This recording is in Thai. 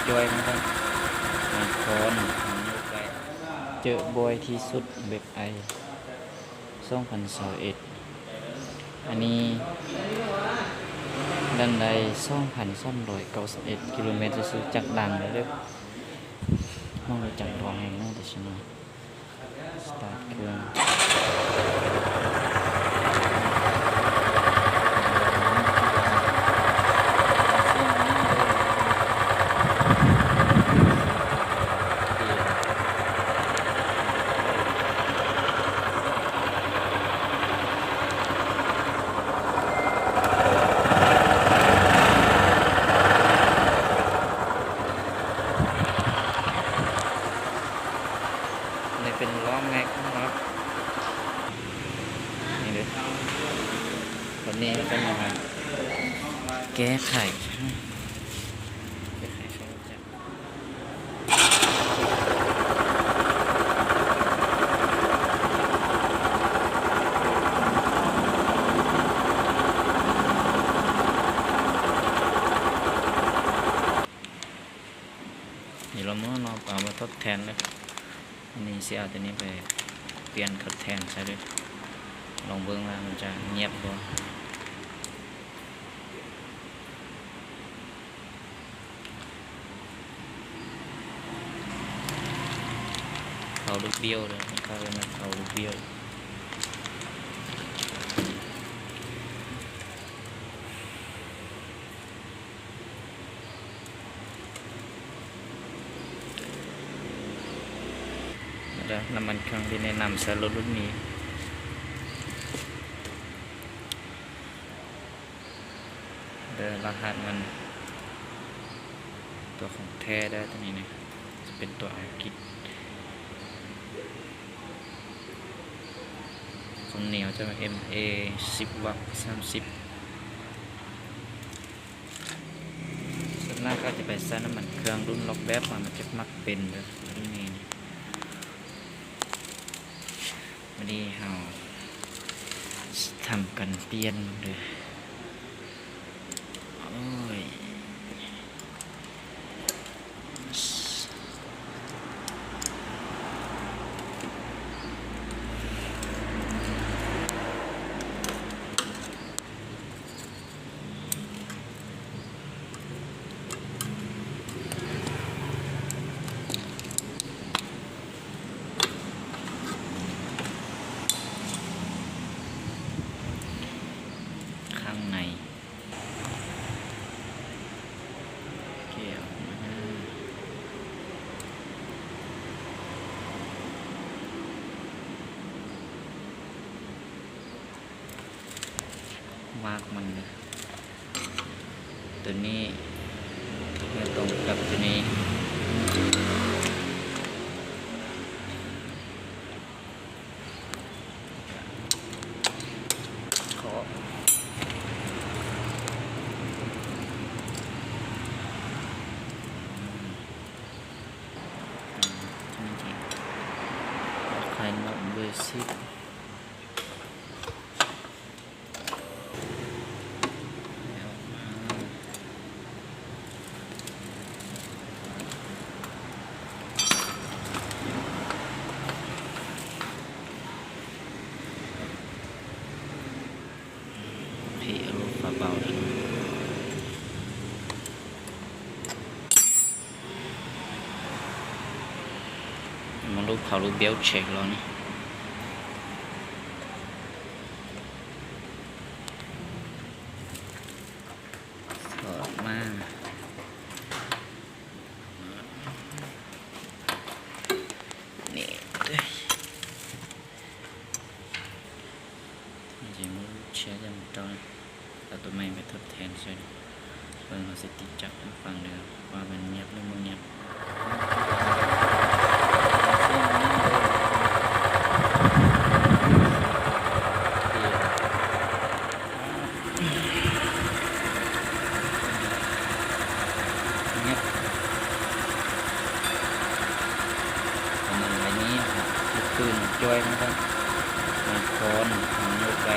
จอยนะครับนครไปเจอบ่อยที่สุดเว็บไอ2021อันนี้ดันใด2,391กิโลเมตรซื้อจากดังเลยเด้อมองไปจากทองแห่งนั่งแต่ชนะสตาร์ทเครื่องเป็นล้อแม็กนะครับนี่เลยวันนี้ก็มาแก้ไขช่องจักรนี่เราเมื่อนเอามาทดแทนเลยนี่เสียตัวนี้ไปเปลี่ยนขัดแทนใช่ด้วยลองเบิ้งว่ามันจะเงียบบ่เขาลูกเบี้ยวเลยเขาเป็นเขาลูกเบี้ยวน้ำมันเครื่องที่แนะนำใช้รถรุ่นนี้รหัสมันตัวของแท้ได้ตัวนี้เนี่ยจะเป็นตัวอังกฤษของเหนียวจะเป็น MA 10 วัตต์ 30ส่วนมากก็จะไปใช้น้ำมันเครื่องรุ่นล็อกแบบมันจะมักเป็นเลยรุ่นนี้วันนี้เราทำกันเปลี่ยนเลยโอ้ยข้างในเกี่ยวมากมันเลยตัวนี้ไม่ตรงกับตัวนี้ขอใครนอกเบอร์สิบเบาๆมันรูปเขารูปเบลเช็คแล้วนี่ถอดมานี่จริงๆมันเชื่อจะมันต้องเอาตัวใหม่ไปทดแทนใช่ไหมเบิ่งเราสิติดจับให้ฟังเด้อว่ามันเงียบหรือไม่เงียบประมาณนี้ครับปืนจอยนะครับนครไป